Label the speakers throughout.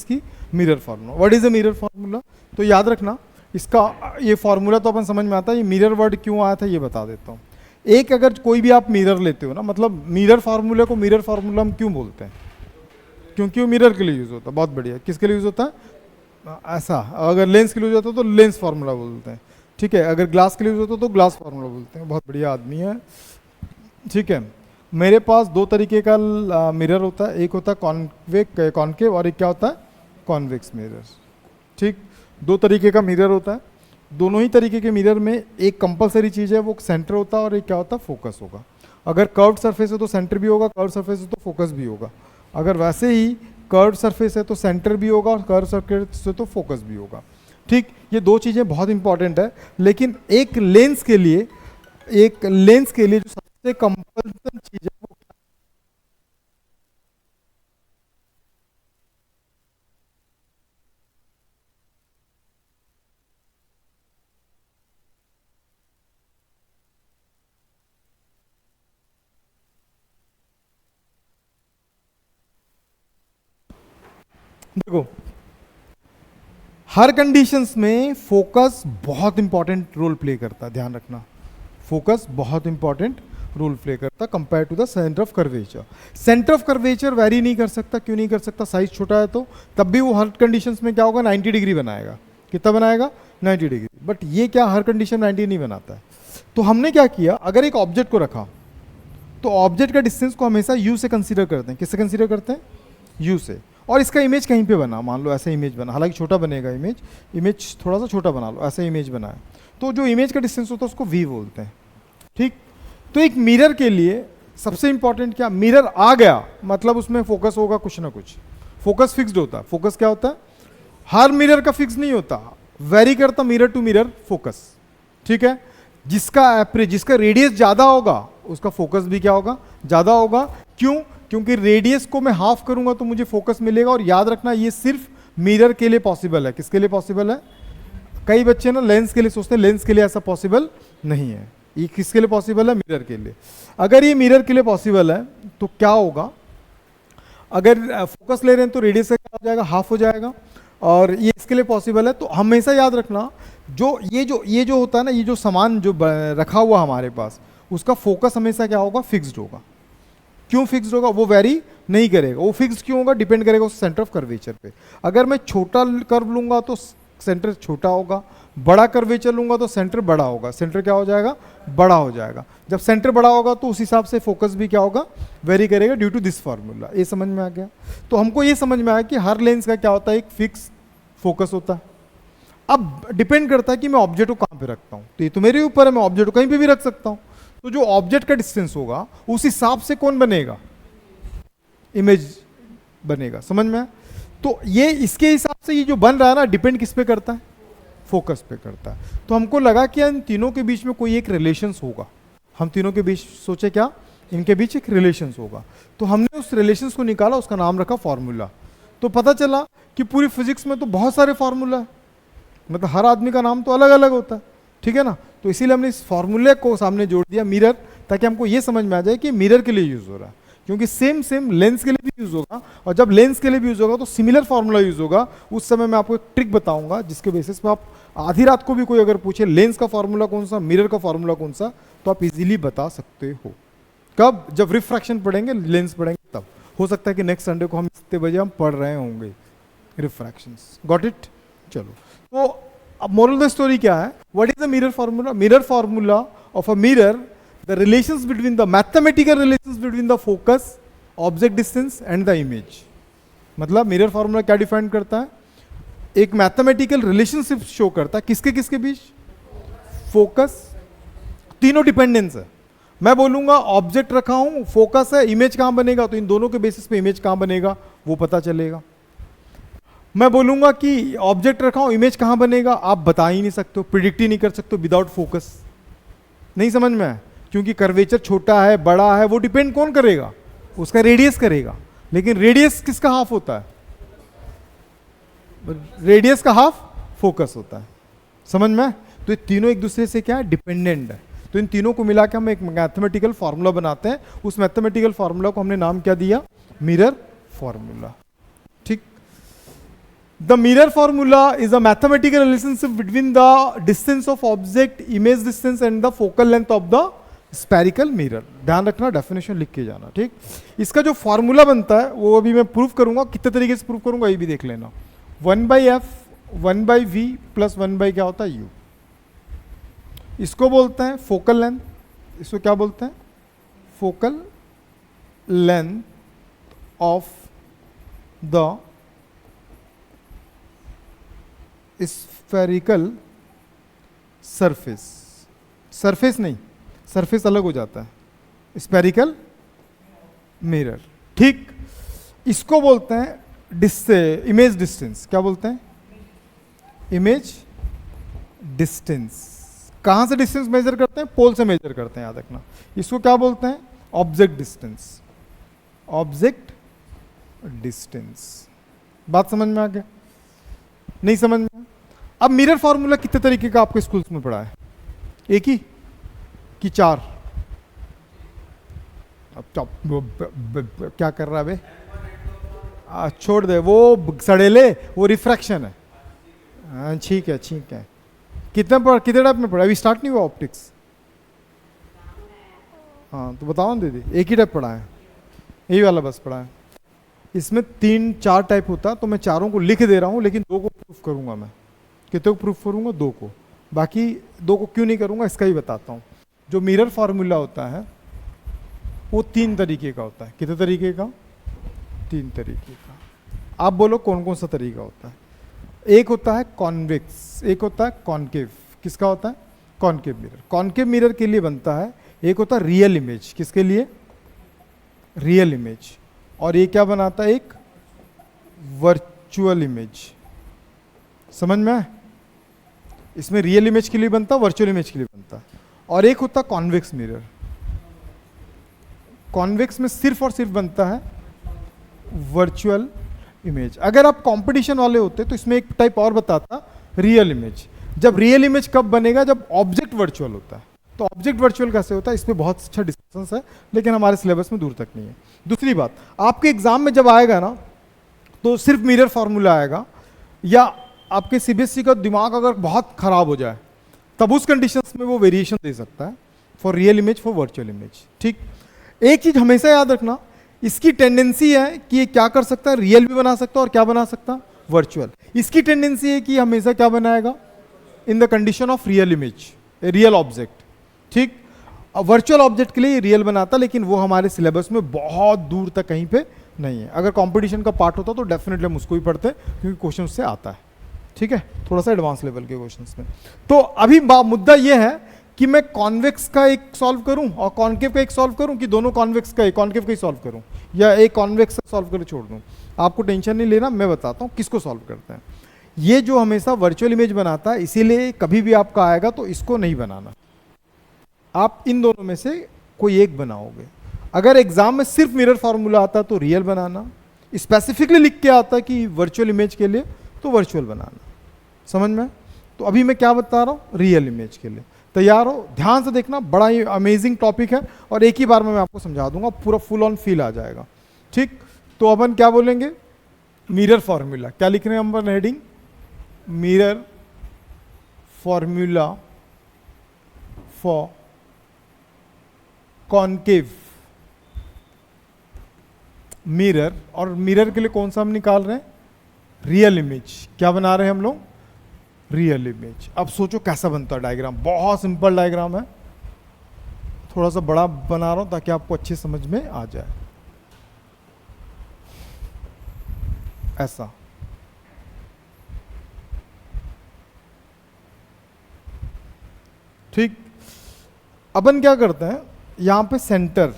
Speaker 1: की mirror formula. What is a mirror formula? तो याद रखना इसका, ये फार्मूला तो अपन समझ में आता है, ये मिरर वर्ड क्यों आया था ये बता देता हूँ। एक अगर कोई भी आप मिरर लेते हो ना, मतलब मिरर फार्मूले को मिरर फार्मूला हम क्यों बोलते हैं? क्योंकि वो मिरर के लिए यूज होता है। बहुत बढ़िया। किसके लिए यूज होता है? ऐसा। अगर लेंस के लिए यूज होता है तो लेंस फार्मूला बोलते हैं, ठीक है। अगर ग्लास के लिए यूज होता है तो ग्लास फार्मूला बोलते हैं। बहुत बढ़िया आदमी है, ठीक है। मेरे पास दो तरीके का मिरर होता है, एक होता है कॉनकेव और एक क्या होता है? कॉन्वेक्स मिरर, ठीक। दो तरीके का मिरर होता है। दोनों ही तरीके के मिरर में एक कंपलसरी चीज़ है, वो सेंटर होता है और एक क्या होता है? फोकस होगा। अगर कर्व्ड सरफेस है तो सेंटर भी होगा, कर्व्ड सरफेस है तो फोकस भी होगा। अगर वैसे ही कर्व्ड सरफेस है तो सेंटर भी होगा और कर्व्ड सरफेस है तो फोकस भी होगा, ठीक। ये दो चीज़ें बहुत इंपॉर्टेंट है। लेकिन एक लेंस के लिए जो सबसे कंपल्सन चीज़ है वो देखो, हर कंडीशंस में फोकस बहुत इंपॉर्टेंट रोल प्ले करता है, ध्यान रखना। फोकस बहुत इंपॉर्टेंट रोल प्ले करता है compare to the centre of curvature. Centre of curvature vary नहीं कर सकता। क्यों नहीं कर सकता? साइज छोटा है तो। तब भी वो हर कंडीशंस में क्या होगा? 90 डिग्री बनाएगा। कितना बनाएगा? 90 डिग्री। बट ये क्या हर कंडीशन 90 नहीं बनाता है। तो हमने क्या किया, अगर एक ऑब्जेक्ट को रखा तो ऑब्जेक्ट का डिस्टेंस को हमेशा यू से कंसीडर करते हैं। किससे कंसीडर करते हैं? यू से। और इसका इमेज कहीं पे बना, मान लो ऐसा इमेज बना, हालांकि छोटा बनेगा इमेज थोड़ा सा छोटा बना लो, ऐसा इमेज बना है तो जो इमेज का डिस्टेंस होता है उसको वी बोलते हैं, ठीक। तो एक मिरर के लिए सबसे इंपॉर्टेंट क्या? मिरर आ गया मतलब उसमें फोकस होगा कुछ ना कुछ। फोकस फिक्स्ड होता है। फोकस क्या होता है? हर मिरर का फिक्स नहीं होता, वेरी करता मिरर टू मिरर फोकस, ठीक है। जिसका रेडियस ज्यादा होगा उसका फोकस भी क्या होगा? ज्यादा होगा। क्यों? क्योंकि रेडियस को मैं हाफ करूंगा तो मुझे फोकस मिलेगा। और याद रखना ये सिर्फ मिरर के लिए पॉसिबल है। किसके लिए पॉसिबल है? कई बच्चे ना लेंस के लिए सोचते हैं, लेंस के लिए ऐसा पॉसिबल नहीं है। ये किसके लिए पॉसिबल है? मिरर के लिए। अगर ये मिरर के लिए पॉसिबल है तो क्या होगा? अगर फोकस ले रहे हैं तो रेडियस का क्या हो जाएगा? हाफ हो जाएगा। और ये इसके लिए पॉसिबल है। तो हमेशा याद रखना ये जो होता है ना, ये जो सामान जो रखा हुआ हमारे पास, उसका फोकस हमेशा क्या होगा? फिक्स्ड होगा। क्यों फिक्स्ड होगा? वो वेरी नहीं करेगा। वो फिक्स्ड क्यों होगा? डिपेंड करेगा उस सेंटर ऑफ कर्वेचर पे। अगर मैं छोटा कर्व लूंगा तो सेंटर छोटा होगा, बड़ा कर्वेचर लूंगा तो सेंटर बड़ा होगा। सेंटर क्या हो जाएगा? बड़ा हो जाएगा। जब सेंटर बड़ा होगा तो उस हिसाब से फोकस भी क्या होगा? वेरी करेगा ड्यू टू दिस फार्मूला। ये समझ में आ गया? तो हमको ये समझ में आया कि हर लेंस का क्या होता है? एक फिक्स फोकस होता है। अब डिपेंड करता है कि मैं ऑब्जेक्ट को कहां पे रखता हूं। तो ये तो मेरे ऊपर है, मैं ऑब्जेक्ट को कहीं पे भी रख सकता हूं। तो जो ऑब्जेक्ट का डिस्टेंस होगा उस हिसाब से कौन बनेगा? इमेज बनेगा। समझ में? तो ये इसके हिसाब से ये जो बन रहा है ना, डिपेंड किस पे करता है? फोकस पे करता है। तो हमको लगा कि इन तीनों के बीच में कोई एक रिलेशंस होगा। हम तीनों के बीच सोचे क्या? इनके बीच एक रिलेशंस होगा। तो हमने उस रिलेशंस को निकाला, उसका नाम रखा फॉर्मूला। तो पता चला कि पूरी फिजिक्स में तो बहुत सारे फॉर्मूला है, मतलब हर आदमी का नाम तो अलग अलग होता है, ठीक है ना। तो इसीलिए हमने इस फॉर्मूले को सामने जोड़ दिया मिरर, ताकि हमको ये समझ में आ जाए कि मिरर के लिए यूज हो रहा है। क्योंकि सेम लेंस के लिए भी यूज होगा, और जब लेंस के लिए भी यूज होगा तो सिमिलर फॉर्मूला यूज होगा। उस समय मैं आपको एक ट्रिक बताऊंगा जिसके बेसिस पे आप आधी रात को भी कोई अगर पूछे लेंस का फॉर्मूला कौन सा, मिरर का फॉर्मूला कौन सा, तो आप इजीली बता सकते हो। कब? जब रिफ्रैक्शन पढ़ेंगे, लेंस पढ़ेंगे, तब। हो सकता है कि नेक्स्ट संडे को हम इतने बजे हम पढ़ रहे होंगे रिफ्रैक्शंस। Got it? चलो, तो अब मोरल द स्टोरी क्या है? What is the mirror formula? Mirror formula of a mirror, the relations between the mathematical relations between the focus, object distance and the image। मतलब मिरर फॉर्मूला क्या define करता है? एक मैथमेटिकल रिलेशनशिप शो करता है। किसके किसके बीच? फोकस, तीनों डिपेंडेंस है। मैं बोलूंगा ऑब्जेक्ट रखा हूं, फोकस है, इमेज कहां बनेगा, तो इन दोनों के बेसिस पे इमेज कहां बनेगा वो पता चलेगा। मैं बोलूंगा कि ऑब्जेक्ट रखा हूं, इमेज कहां बनेगा, आप बता ही नहीं सकते हो, प्रिडिक्ट ही नहीं कर सकते विदाउट फोकस। नहीं समझ में आया? क्योंकि कर्वेचर छोटा है बड़ा है वो डिपेंड कौन करेगा? उसका रेडियस करेगा। लेकिन रेडियस किसका हाफ होता है? रेडियस का हाफ फोकस होता है। समझ में? तो ये तीनों एक दूसरे से क्या है? डिपेंडेंट है। तो इन तीनों को मिला के हम एक मैथमेटिकल फार्मूला बनाते हैं। उस मैथमेटिकल फार्मूला को हमने नाम क्या दिया? मिरर फार्मूला, ठीक। The mirror formula is a mathematical relationship between the distance of object, image distance and the focal length of the spherical mirror. ध्यान रखना, डेफिनेशन लिख के जाना, ठीक। इसका जो फॉर्मूला बनता है वो अभी मैं प्रूफ करूंगा, कितने तरीके से प्रूफ करूंगा ये भी देख लेना। 1/f 1/v प्लस 1/ क्या होता है u। इसको बोलते हैं फोकल लेंथ, इसको क्या बोलते हैं, focal length of the spherical surface. Surface नहीं, सरफेस अलग हो जाता है, स्फेरिकल मिरर, ठीक। इसको बोलते हैं इमेज डिस्टेंस। क्या बोलते हैं, इमेज डिस्टेंस। कहां से डिस्टेंस मेजर करते हैं, पोल से मेजर करते हैं, याद रखना। इसको क्या बोलते हैं, ऑब्जेक्ट डिस्टेंस। ऑब्जेक्ट डिस्टेंस, बात समझ में आ गया, नहीं समझ में? अब मिरर फॉर्मूला कितने तरीके का आपके स्कूल्स में पढ़ा है, एक ही कि चार? अब क्या कर रहा है बे, छोड़ दे वो सड़ेले, वो रिफ्रैक्शन है। हाँ ठीक है ठीक है। कितने टाइप में पढ़ा, अभी स्टार्ट नहीं हुआ ऑप्टिक्स? हाँ तो बताओ ना दीदी, एक ही टाइप पढ़ा है, यही वाला बस पढ़ा है। इसमें 3-4 टाइप होता, तो मैं चारों को लिख दे रहा हूँ, लेकिन 2 को प्रूफ करूंगा मैं। कितने को प्रूफ करूंगा, 2 को। बाकी 2 को क्यों नहीं करूंगा इसका ही बताता हूँ। जो मिरर फार्मूला होता है वो 3 तरीके का होता है। कितने तरीके का, 3 तरीके का। आप बोलो कौन कौन सा तरीका होता है। एक होता है कॉन्वेक्स, एक होता है कॉनकेव। किसका होता है, कॉनकेव मिरर। कॉनकेव मिरर के लिए बनता है, एक होता है रियल इमेज। किसके लिए, रियल इमेज। और ये क्या बनाता है, एक वर्चुअल इमेज। समझ में आए? इसमें रियल इमेज के लिए बनता है, वर्चुअल इमेज के लिए बनता है। और एक होता है कॉन्वेक्स मिरर। कॉन्वेक्स में सिर्फ और सिर्फ बनता है वर्चुअल इमेज। अगर आप कंपटीशन वाले होते तो इसमें एक टाइप और बताता, रियल इमेज। जब रियल इमेज कब बनेगा, जब ऑब्जेक्ट वर्चुअल होता है। तो ऑब्जेक्ट वर्चुअल कैसे होता है, इस पे बहुत अच्छा डिस्कशन है, लेकिन हमारे सिलेबस में दूर तक नहीं है। दूसरी बात, आपके एग्जाम में जब आएगा ना तो सिर्फ मिरर फॉर्मूला आएगा, या आपके सीबीएसई का दिमाग अगर बहुत खराब हो जाए तब उस कंडीशंस में वो वेरिएशन दे सकता है, for real image, for virtual image, ठीक। एक चीज हमेशा याद रखना, इसकी टेंडेंसी है कि ये क्या कर सकता है, रियल भी बना सकता है और क्या बना सकता है, वर्चुअल। इसकी टेंडेंसी है कि हमेशा क्या बनाएगा, in the condition of real image, real object, ठीक। वर्चुअल ऑब्जेक्ट के लिए रियल बनाता, लेकिन वो हमारे सिलेबस में बहुत दूर तक कहीं पे नहीं है। अगर कंपटीशन का पार्ट होता तो डेफिनेटली हम उसको ही पढ़ते, क्योंकि क्वेश्चन उससे आता है, ठीक है, थोड़ा सा एडवांस लेवल के क्वेश्चंस में। तो अभी मुद्दा ये है कि मैं कॉन्वेक्स का एक सॉल्व करूं और कॉनकेव का एक सॉल्व करूं, कि दोनों कॉन्वेक्स का कॉनकेव का ही सॉल्व करूं, या एक कॉन्वेक्स का सॉल्व कर छोड़ दूं। आपको टेंशन नहीं लेना, मैं बताता हूं किसको सॉल्व करते हैं। ये जो हमेशा वर्चुअल इमेज बनाता है, इसीलिए कभी भी आपका आएगा तो इसको नहीं बनाना, आप इन दोनों में से कोई एक बनाओगे। अगर एग्जाम में सिर्फ मिरर फार्मूला आता तो रियल बनाना, स्पेसिफिकली लिख के आता कि वर्चुअल इमेज के लिए तो वर्चुअल बनाना। समझ में? तो अभी मैं क्या बता रहा हूँ, रियल इमेज के लिए। तैयार हो, ध्यान से देखना, बड़ा ही अमेजिंग टॉपिक है, और एक ही बार में मैं आपको समझा दूंगा, पूरा फुल ऑन फील आ जाएगा, ठीक। तो अपन क्या बोलेंगे, मिरर फॉर्मूला। क्या लिख रहे हैं हम heading, mirror formula for concave mirror. और मिरर के लिए कौन सा हम निकाल रहे हैं, रियल इमेज। क्या बना रहे हैं हम लोग, रियल इमेज। अब सोचो कैसा बनता है डायग्राम, बहुत सिंपल डायग्राम है, थोड़ा सा बड़ा बना रहा हूं ताकि आपको अच्छे समझ में आ जाए। ऐसा, ठीक। अपन क्या करते हैं, यहां पे सेंटर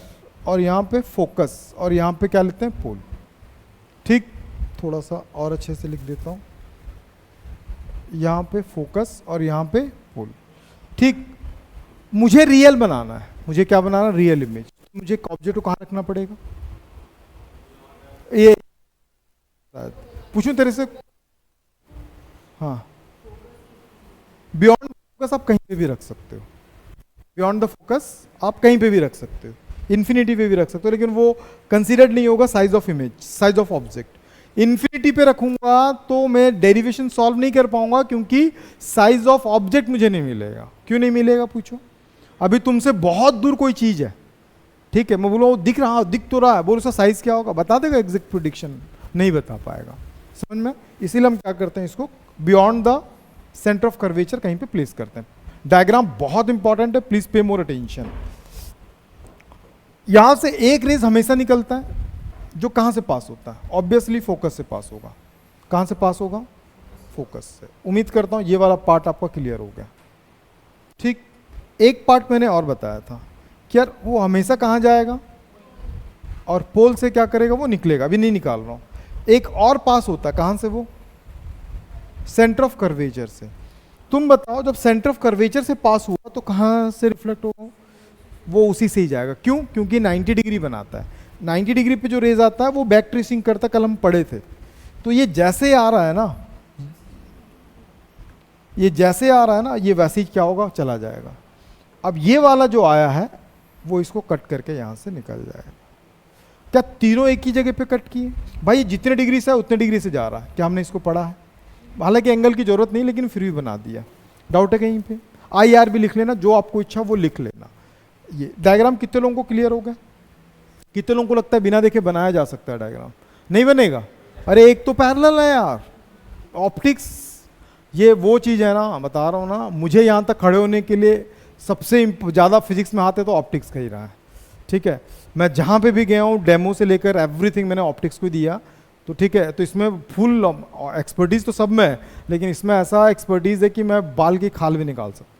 Speaker 1: और यहां पे फोकस और यहां पे क्या लेते हैं, पोल, ठीक। थोड़ा सा और अच्छे से लिख देता हूं, यहां पे फोकस और यहां पे पोल, ठीक। मुझे रियल बनाना है, मुझे क्या बनाना, रियल इमेज। मुझे ऑब्जेक्ट को कहां रखना पड़ेगा, ये पूछूं तेरे से, हाँ, बियॉन्ड फोकस आप कहीं पे भी रख सकते हो, बियॉन्ड द फोकस आप कहीं पे भी रख सकते हो, इन्फिनिटी पे भी रख सकते हो, लेकिन वो कंसीडर्ड नहीं होगा size of image, size of object. Infinity पे रखूंगा तो मैं डेरिवेशन सॉल्व नहीं कर पाऊंगा, क्योंकि साइज ऑफ ऑब्जेक्ट मुझे नहीं मिलेगा। क्यों नहीं मिलेगा पूछो? अभी तुमसे बहुत दूर कोई चीज है, ठीक है, मैं बोलूँ दिख रहा, दिख तो रहा है, बोलो उसका साइज क्या होगा, बता देगा एग्जैक्ट प्रिडिक्शन? नहीं बता पाएगा। समझ में? इसीलिए हम क्या करते हैं, इसको beyond the centre of curvature कहीं पे प्लेस करते हैं। डायग्राम बहुत इंपॉर्टेंट है, प्लीज पे मोर अटेंशन। यहां से एक रेज हमेशा निकलता है, जो कहां से पास होता है? ऑब्वियसली फोकस से पास होगा। कहां से पास होगा? फोकस से। उम्मीद करता हूं ये वाला पार्ट आपका क्लियर हो गया। ठीक, एक पार्ट मैंने और बताया था कि यार वो हमेशा कहां जाएगा और पोल से क्या करेगा, वो निकलेगा। अभी नहीं निकाल रहा हूं। एक और पास होता है, कहां से? वो सेंटर ऑफ कर्वेचर से। तुम बताओ, जब सेंटर ऑफ कर्वेचर से पास हुआ तो कहां से रिफ्लेक्ट होगा? वो उसी से ही जाएगा। क्यों? क्योंकि 90 डिग्री बनाता है। 90 डिग्री पे जो रेज आता है वो बैक ट्रेसिंग करता, कल हम पढ़े थे। तो ये जैसे आ रहा है ना, ये जैसे आ रहा है ना, ये वैसे ही क्या होगा, चला जाएगा। अब ये वाला जो आया है वो इसको कट करके यहां से निकल जाएगा। क्या तीनों एक ही जगह पे कट किए? भाई जितने डिग्री से है उतने डिग्री से जा रहा है। क्या हमने इसको पढ़ा है? हालांकि एंगल की जरूरत नहीं, लेकिन फिर भी बना दिया। डाउट है कहीं पे? IR भी लिख लेना, जो आपको इच्छा वो लिख लेना। ये डायग्राम कितने लोगों को क्लियर हो गया? कितने लोगों को लगता है बिना देखे बनाया जा सकता है डायग्राम? नहीं बनेगा? अरे एक तो पैरेलल है यार, ऑप्टिक्स। ये वो चीज़ है ना, बता रहा हूँ ना, मुझे यहाँ तक खड़े होने के लिए सबसे ज़्यादा फिजिक्स में हाथ है तो ऑप्टिक्स का ही रहा है। ठीक है, मैं जहाँ पे भी गया हूँ, डेमो से लेकर एवरीथिंग मैंने ऑप्टिक्स को दिया। तो ठीक है, तो इसमें फुल एक्सपर्टीज़ तो सब में है, लेकिन इसमें ऐसा एक्सपर्टीज़ है कि मैं बाल की खाल भी निकाल सकता।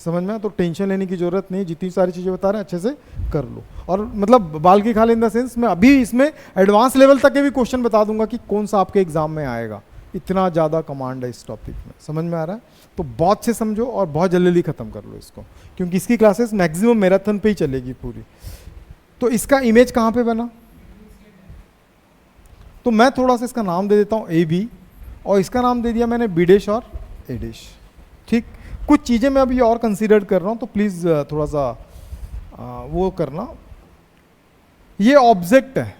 Speaker 1: समझ में? तो टेंशन लेने की जरूरत नहीं, जितनी सारी चीज़ें बता रहे हैं अच्छे से कर लो। और मतलब बाल की खाल इन द सेंस, मैं अभी इसमें एडवांस लेवल तक के भी क्वेश्चन बता दूंगा कि कौन सा आपके एग्जाम में आएगा। इतना ज़्यादा कमांड है इस टॉपिक में। समझ में आ रहा है? तो बहुत से समझो और बहुत जल्दी ख़त्म कर लो इसको, क्योंकि इसकी क्लासेस मैक्सिमम मैराथन पे ही चलेगी पूरी। तो इसका इमेज कहाँ पे बना? तो मैं थोड़ा सा इसका नाम दे देता हूँ AB, और इसका नाम दे दिया मैंने B डैश और A डैश। ठीक, कुछ चीज़ें मैं अभी और कंसीडर कर रहा हूँ, तो प्लीज़ थोड़ा सा वो करना। ये ऑब्जेक्ट है,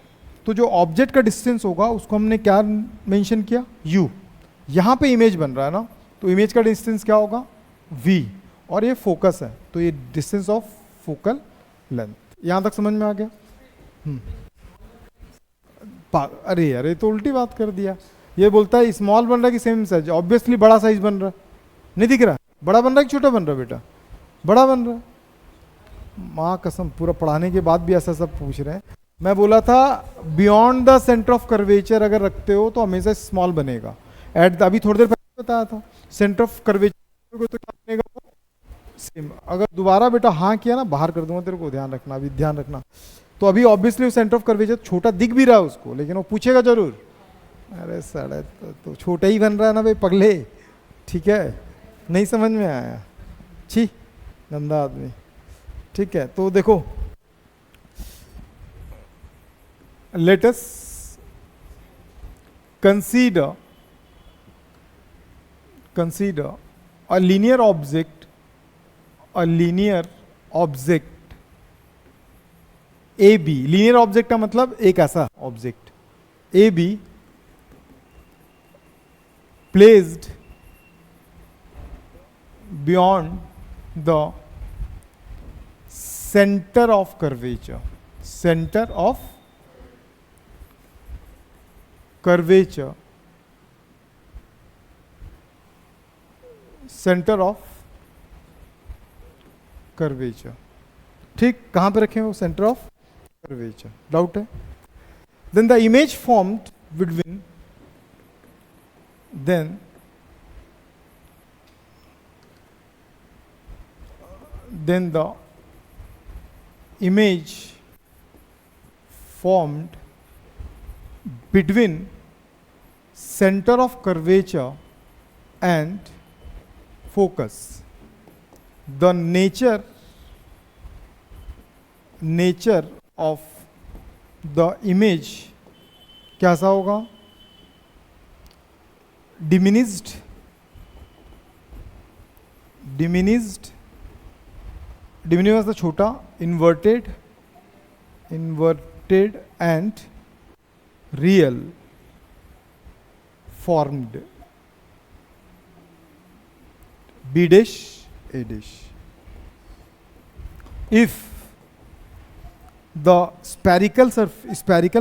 Speaker 1: तो जो ऑब्जेक्ट का डिस्टेंस होगा उसको हमने क्या मेंशन किया? U। यहाँ पे इमेज बन रहा है ना, तो इमेज का डिस्टेंस क्या होगा? V। और ये फोकस है, तो ये डिस्टेंस ऑफ फोकल लेंथ। यहाँ तक समझ में आ गया? अरे अरे, तो उल्टी बात कर दिया। ये बोलता है स्मॉल बन रहा है कि सेम साइज? ऑब्वियसली बड़ा साइज बन रहा है। नहीं दिख रहा? बड़ा बन रहा है कि छोटा बन रहा है बेटा? बड़ा बन रहा है। माँ कसम, पूरा पढ़ाने के बाद भी ऐसा सब पूछ रहे हैं। मैं बोला था beyond the centre of curvature अगर रखते हो तो हमेशा स्मॉल बनेगा। अभी थोड़ी देर पहले बताया था, सेंटर ऑफ कर्वेचर को तो क्या बनेगा? वो सेम। अगर दोबारा बेटा हाँ किया ना, बाहर कर दूंगा तेरे को, ध्यान रखना, अभी ध्यान रखना। तो अभी ऑब्वियसली सेंटर ऑफ कर्वेचर छोटा दिख भी रहा है उसको, लेकिन वो पूछेगा जरूर, अरे साढ़े तो छोटा ही बन रहा है ना भाई पगले। ठीक है, नहीं समझ में आया? छी, गंदा आदमी। ठीक है, तो देखो, let us consider a linear object AB। Linear object का मतलब एक ऐसा object AB placed beyond the center of curvature, ठीक, कहां पे रखे हो? Centre of curvature. डाउट है? Then the image formed between then the image formed between center of curvature and focus, the nature of the image कैसा होगा? diminished मतलब छोटा, inverted and real। formed B dash A dash. If the spherical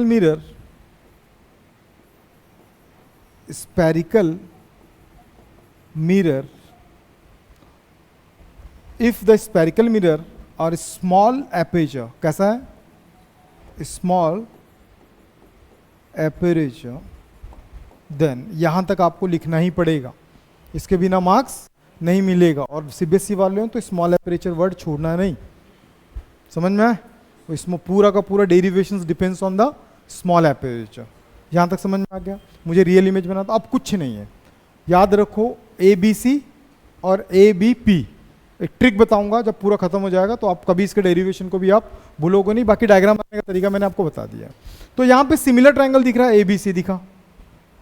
Speaker 1: mirror if the spherical mirror or small aperture, कैसा है, small aperture, then यहां तक आपको लिखना ही पड़ेगा, इसके बिना मार्क्स नहीं मिलेगा। और सीबीएसई वाले हो तो स्मॉल एपरेचर वर्ड छोड़ना नहीं, समझ में आए? इसमें पूरा का पूरा derivations depends on the small aperture. यहां तक समझ में आ गया? मुझे रियल इमेज बनाता, अब कुछ नहीं है, याद रखो ABC और ABP। एक ट्रिक बताऊंगा जब पूरा खत्म हो जाएगा, तो आप कभी इसके डेरिवेशन को भी आप भूलोगे नहीं। बाकी डायग्राम बनाने का तरीका मैंने आपको बता दिया। तो यहाँ पे सिमिलर ट्रायंगल दिख रहा है, ABC दिखा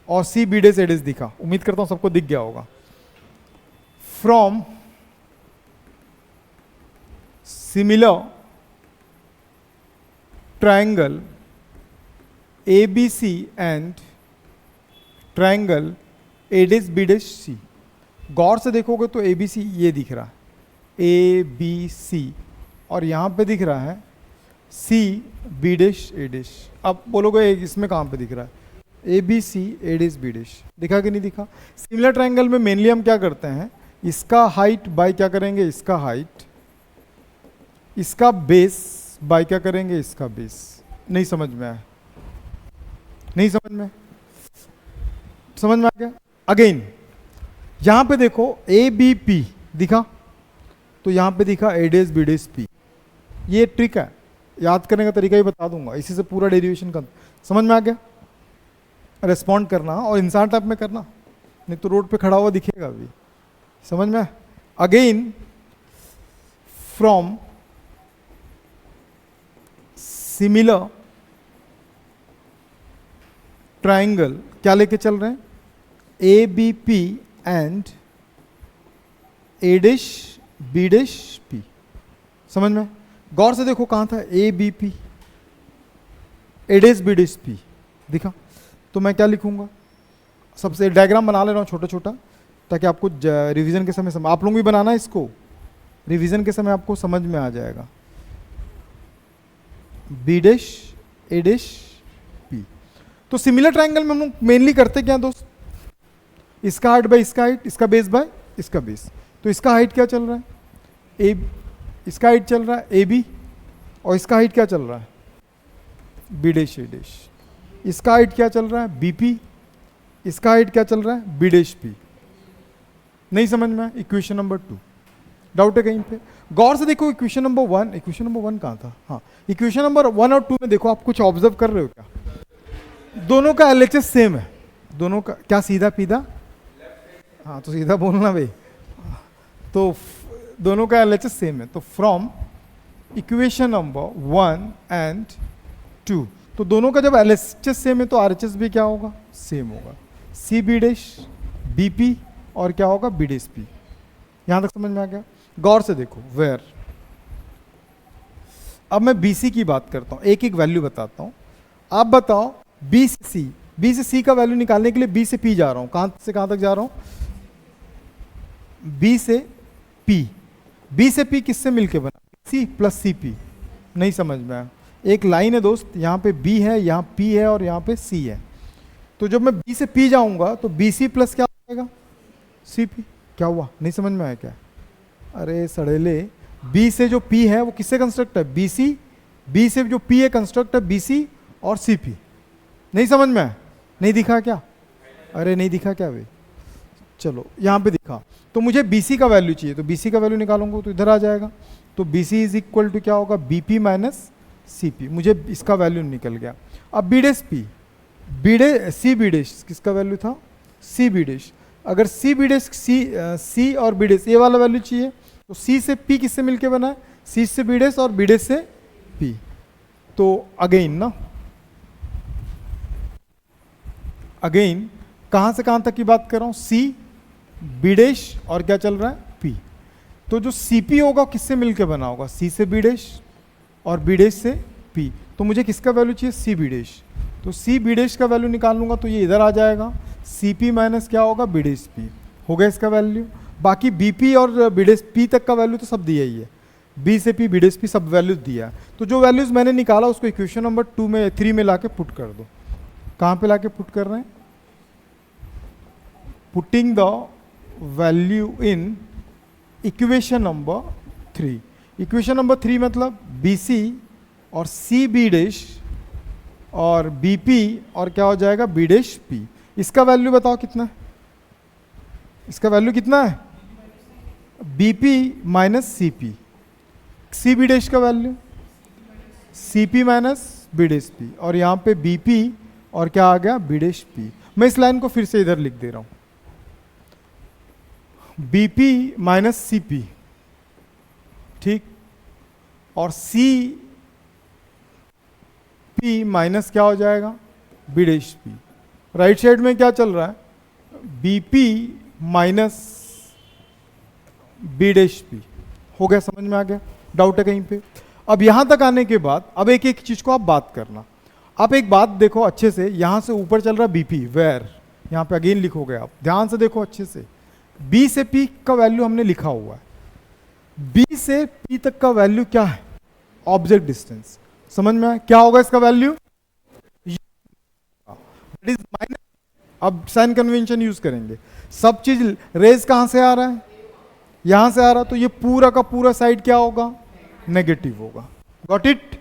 Speaker 1: और CB डेस A डेस दिखा, उम्मीद करता हूं सबको दिख गया होगा। From similar triangle ABC and triangle A dash B dash C, गौर से देखोगे तो ABC ये दिख रहा है, ABC, और यहाँ पे दिख रहा है CB डेश A डेश। अब बोलोगे इसमें कहाँ पे दिख रहा है, ABC A dash B dash, दिखा कि नहीं दिखा? सिमिलर ट्रायंगल में मेनली हम क्या करते हैं, इसका हाइट बाय क्या करेंगे, इसका हाइट, इसका बेस बाय क्या करेंगे, इसका बेस। नहीं समझ में आया? नहीं समझ में? समझ में आ गया? अगेन यहां पे देखो ABP दिखा, तो यहां पे दिखा A dash B dash P। ये ट्रिक है, याद करने का तरीका ही बता दूंगा, इसी से पूरा डेरिवेशन का समझ में आ गया? रेस्पॉन्ड करना और इंसान टाइप में करना, नहीं तो रोड पे खड़ा हुआ दिखेगा अभी। समझ में? अगेन फ्रॉम सिमिलर ट्रायंगल क्या लेके चल रहे हैं, ABP and A dash B dash P। समझ में? गौर से देखो कहां था, ABP A dash B dash P दिखा। तो मैं क्या लिखूंगा, सबसे डायग्राम बना ले रहा हूं छोटा छोटा, ताकि आपको रिवीजन के समय आप लोग भी बनाना है इसको, रिवीजन के समय आपको समझ में आ जाएगा। B dash A dash P। तो सिमिलर ट्रायंगल में हम लोग मेनली करते क्या दोस्त, इसका हाइट बाय इसका हाइट, इसका बेस बाय इसका बेस। तो इसका हाइट क्या चल रहा है, इसका हाइट चल रहा है AB, और इसका हाइट क्या चल रहा है, B डेश A डेश। इसका हाइट क्या चल रहा है, BP, इसका हाइट क्या चल रहा है, B डेश P। नहीं समझ में? इक्वेशन नंबर 2 डाउट है कहीं पे? गौर से देखो इक्वेशन नंबर 1, इक्वेशन नंबर 1 कहाँ था, हाँ इक्वेशन नंबर 1 और 2 में देखो, आप कुछ ऑब्जर्व कर रहे हो क्या? दोनों का LHS सेम है, दोनों का क्या सीधा पीधा, हाँ तो सीधा बोलना भाई। तो दोनों का LHS सेम है, तो फ्रॉम इक्वेशन नंबर 1 एंड 2, तो दोनों का जब LHS सेम है तो RHS भी क्या होगा, सेम होगा। CB डेश BP और क्या होगा, B डेश P। यहां तक समझ में आ गया? गौर से देखो, वेयर, अब मैं BC की बात करता हूं, एक एक वैल्यू बताता हूं, आप बताओ B से C का वैल्यू निकालने के लिए B से P जा रहा हूं, कहां से कहां तक जा रहा हूं, B से P। B से P किससे मिलके बना, C प्लस CP। नहीं समझ में आया? एक लाइन है दोस्त, यहाँ पे B है, यहाँ P है और यहाँ पे C है। तो जब मैं B से P जाऊंगा तो BC प्लस क्या हो जाएगा, CP। क्या हुआ, नहीं समझ में आया क्या? अरे सड़ेले, B से जो P है वो किससे कंस्ट्रक्ट है, BC, B से जो P है कंस्ट्रक्ट है BC और CP। नहीं समझ में आया? नहीं दिखा क्या? अरे नहीं दिखा क्या भाई? चलो यहाँ पे दिखा। तो मुझे BC का वैल्यू चाहिए, तो BC का वैल्यू निकालूंगा तो इधर आ जाएगा। तो BC इज इक्वल टू क्या होगा, BP माइनस CP। मुझे इसका वैल्यू निकल गया। अब B dash P, CB dash किसका वैल्यू था, CB डेश। अगर CB डेश C और B डेश ये वाला वैल्यू चाहिए, तो C से P किससे मिलके बना है, C से B डेश और B डेश से P। तो अगेन कहां से कहां तक की बात कर रहा हूं, C B डेश और क्या चल रहा है, P। तो जो CP होगा किससे मिलके बना होगा, C से B डेश और B डेश से P। तो मुझे किसका वैल्यू चाहिए, CB डेश। तो CB डेश का वैल्यू निकाल लूंगा तो ये इधर आ जाएगा। सी पी माइनस क्या होगा, बी डेश पी हो गया इसका वैल्यू। बाकी बी पी और बी डेश पी तक का वैल्यू तो सब दिया ही है, बी से पी बी डेश पी सब वैल्यूज दिया है। तो जो वैल्यूज मैंने निकाला उसको इक्वेशन नंबर 2 में 3 में लाके पुट कर दो। कहाँ पे लाके पुट कर रहे हैं, putting the value in equation number 3। Equation number 3 मतलब बी सी और सी बी डेश और बी पी और क्या हो जाएगा, बी डेश पी। इसका वैल्यू बताओ कितना है, इसका वैल्यू कितना है, B P minus C P. C B dash का value C P minus B dash P, और यहाँ पे बी पी और क्या आ गया, बी डेश पी। मैं इस लाइन को फिर से इधर लिख दे रहा हूँ, B P minus C P, ठीक, और सी पी माइनस क्या हो जाएगा, B dash P. Right side में क्या चल रहा है, B P minus B dash P. हो गया, समझ में आ गया, डाउट है कहीं पे? अब यहां तक आने के बाद अब एक एक चीज को आप बात करना। आप एक बात देखो अच्छे से, यहां से ऊपर चल रहा बीपी, वेयर, यहां पे अगेन लिखोगे आप, ध्यान से देखो अच्छे से। बी से पी का वैल्यू हमने लिखा हुआ है, बी से पी तक का वैल्यू क्या है, ऑब्जेक्ट डिस्टेंस। समझ में आया क्या होगा इसका वैल्यू, दैट इज माइनस। अब साइन कन्वेंशन यूज करेंगे, सब चीज रेज कहां से आ रहा है, यहां से आ रहा, तो ये पूरा का पूरा साइड क्या होगा, नेगेटिव होगा। Got it?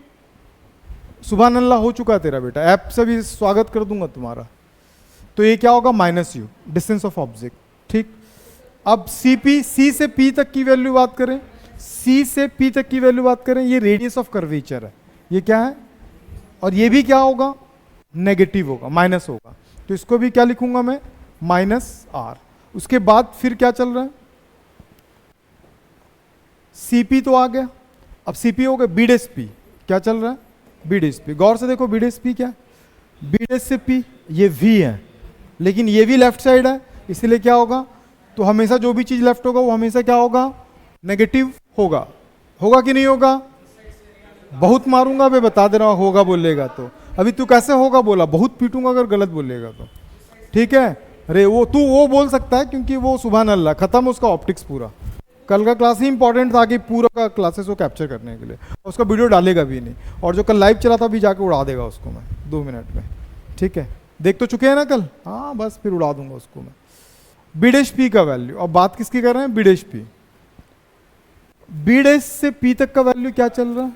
Speaker 1: सुभान अल्लाह, हो चुका तेरा बेटा, ऐप से भी स्वागत कर दूंगा तुम्हारा। तो ये क्या होगा, minus you, distance of object, ठीक। अब सी पी, सी से पी तक की वैल्यू बात करें, सी से पी तक की वैल्यू बात करें, ये रेडियस ऑफ कर्वेचर है, ये क्या है, और ये भी क्या होगा, नेगेटिव होगा, माइनस होगा। तो इसको भी क्या लिखूंगा मैं, माइनस आर। उसके बाद फिर क्या चल रहा है, सीपी तो आ गया, अब सीपी हो गया, बी डेस पी क्या चल रहा है, बी डेस पी। गौर से देखो, बी डेस पी क्या है, बी डेस से पी, ये वी है, लेकिन ये भी लेफ्ट साइड है, इसलिए क्या होगा, तो हमेशा जो भी चीज लेफ्ट होगा वो हमेशा क्या होगा, नेगेटिव होगा। होगा कि नहीं होगा, बहुत मारूंगा मैं, बता दे रहा हूं, होगा बोलेगा तो। अभी तू कैसे होगा बोला, बहुत पीटूंगा अगर गलत बोलेगा तो, ठीक है। अरे वो तू वो बोल सकता है, क्योंकि वो सुभान अल्लाह खत्म उसका ऑप्टिक्स पूरा। कल का क्लास ही इंपॉर्टेंट था कि पूरा का क्लासेस को कैप्चर करने के लिए, उसका वीडियो डालेगा भी नहीं, और जो कल लाइव चला था भी जाके उड़ा देगा उसको मैं 2 मिनट में, ठीक है। देख तो चुके हैं ना कल, हाँ बस फिर उड़ा दूंगा उसको मैं। बी डेश पी का वैल्यू, अब बात किसकी कर रहे हैं, B dash P. B dash से पी तक का वैल्यू क्या चल रहा है,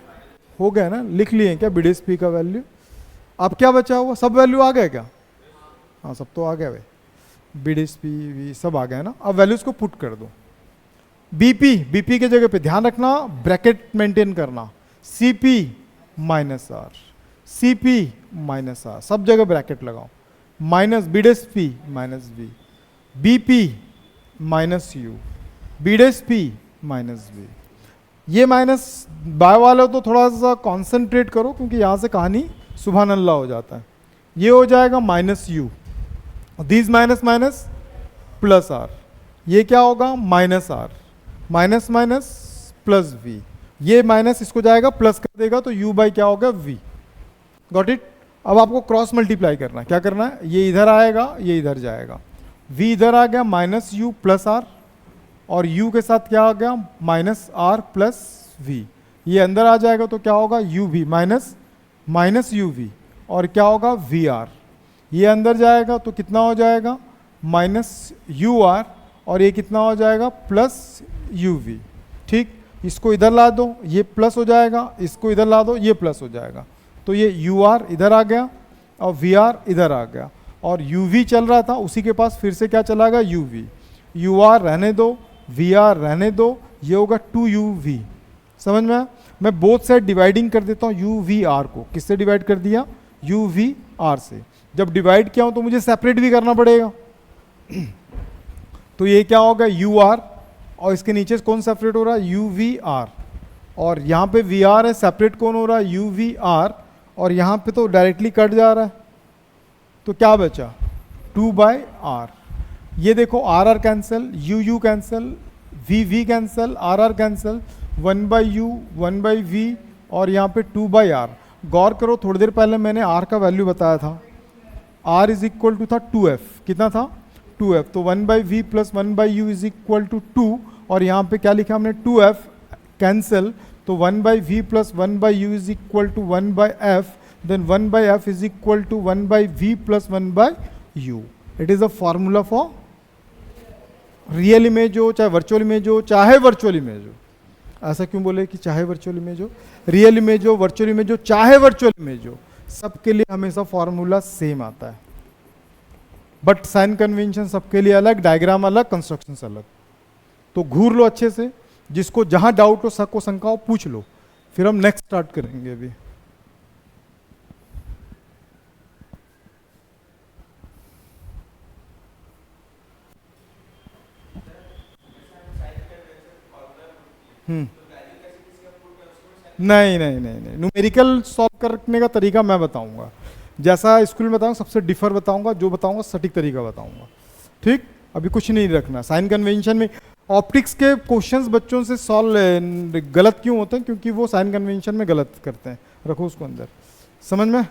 Speaker 1: हो गया ना, लिख लिए क्या बी डेश पी का वैल्यू। अब क्या बचा हुआ, सब वैल्यू आ गया क्या, हाँ सब तो आ गया भाई, बी डेश पी वी सब आ गया ना। अब वैल्यूज को पुट कर दो, बीपी, बीपी के जगह पे ध्यान रखना, ब्रैकेट मेंटेन करना, CP minus R, CP minus R, सब जगह ब्रैकेट लगाओ, minus B dash P minus B, BP minus U, B dash P minus B. ये माइनस बाय वाले तो थोड़ा सा कॉन्सेंट्रेट करो, क्योंकि यहां से कहानी सुभान अल्लाह हो जाता है। ये हो जाएगा minus U, this minus minus plus R, ये क्या होगा, minus R, minus minus plus V, ये माइनस इसको जाएगा प्लस कर देगा, तो u बाई क्या होगा, v। Got it? अब आपको क्रॉस मल्टीप्लाई करना है, क्या करना है, ये इधर आएगा, ये इधर जाएगा, v इधर आ गया, माइनस यू प्लस आर, और u के साथ क्या आ गया, माइनस आर प्लस v, ये अंदर आ जाएगा तो क्या होगा, uv माइनस माइनस uv, और क्या होगा, vr, ये अंदर जाएगा तो कितना हो जाएगा, माइनस ur, और ये कितना हो जाएगा, प्लस uv, ठीक। इसको इधर ला दो, ये प्लस हो जाएगा, इसको इधर ला दो, ये प्लस हो जाएगा, तो ये ur इधर आ गया और vr इधर आ गया, और uv चल रहा था उसी के पास फिर से क्या चला गया, uv, ur रहने दो, vr रहने दो, ये होगा 2uv। समझ में आया? मैं बोथ साइड डिवाइडिंग कर देता हूँ, uvr को किससे डिवाइड कर दिया, uvr से। जब डिवाइड किया हूँ तो मुझे सेपरेट भी करना पड़ेगा तो ये क्या होगा, ur, और इसके नीचे कौन सेपरेट हो रहा है, uvr, और यहाँ पे vr है, सेपरेट कौन हो रहा है, uvr, और यहाँ पे तो डायरेक्टली कट जा रहा है, तो क्या बचा, 2/r। ये देखो r cancel, u cancel, v cancel, r cancel, 1/u 1/v, और यहाँ पे 2/r। गौर करो, थोड़ी देर पहले मैंने r का वैल्यू बताया था, आर इज इक्वल टू था 2f, कितना था 2f, तो 1/v plus 1/u is equal to 2, और यहाँ पे क्या लिखा हमने 2f कैंसिल, तो 1/v plus 1/u is equal to 1/f, then 1/f is equal to 1/v plus 1/u. It is a formula for real image हो चाहे वर्चुअल इमेज हो चाहे वर्चुअल इमेज हो. ऐसा क्यों बोले कि चाहे वर्चुअल इमेज हो, रियल इमेज हो, वर्चुअल इमेज हो, चाहे वर्चुअल इमेज हो, सबके लिए हमेशा फॉर्मूला सेम आता है. बट साइन कन्वेंशन सबके लिए अलग, डायग्राम अलग, कंस्ट्रक्शंस अलग. तो घूर लो अच्छे से, जिसको जहां डाउट हो, शक हो, शंका हो, पूछ लो, फिर हम नेक्स्ट स्टार्ट करेंगे. अभी नहीं नहीं नहीं नहीं, न्यूमेरिकल सॉल्व करने का तरीका मैं बताऊंगा, जैसा स्कूल में बताऊंगा सबसे डिफर बताऊंगा, जो बताऊंगा सटीक तरीका बताऊंगा. ठीक, अभी कुछ नहीं रखना. साइन कन्वेंशन में ऑप्टिक्स के क्वेश्चंस बच्चों से सॉल्व गलत क्यों होते हैं, क्योंकि वो साइन कन्वेंशन में गलत करते हैं. रखो उसको अंदर, समझ में.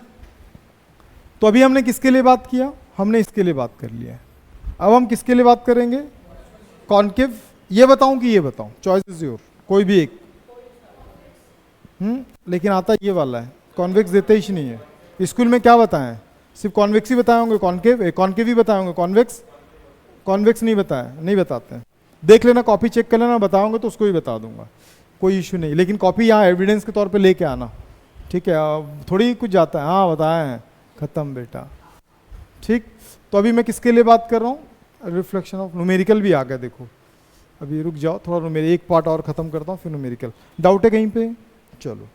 Speaker 1: तो अभी हमने किसके लिए बात किया, हमने इसके लिए बात कर लिया है. अब हम किसके लिए बात करेंगे, कॉन्केव. ये बताऊं कि ये बताऊं, चॉइस इज योर, कोई भी एक. लेकिन आता ये वाला है, कॉन्वेक्स देते ही नहीं है. स्कूल में क्या बताएं, सिर्फ कॉन्वेक्स ही बताए होंगे, कॉन्केव ही बताए होंगे, कॉन्वेक्स नहीं बताया, नहीं बताते हैं. देख लेना, कॉपी चेक कर लेना, बताऊंगा तो उसको ही बता दूंगा, कोई इशू नहीं. लेकिन कॉपी यहाँ एविडेंस के तौर पे लेके आना, ठीक है. थोड़ी कुछ जाता है, हाँ बताया है, खत्म बेटा. ठीक, तो अभी मैं किसके लिए बात कर रहा हूँ, रिफ्लेक्शन ऑफ न्यूमेरिकल भी आ गया. देखो अभी रुक जाओ थोड़ा, एक पार्ट और खत्म करता हूँ, फिर न्यूमेरिकल. डाउट है कहीं पे, चलो.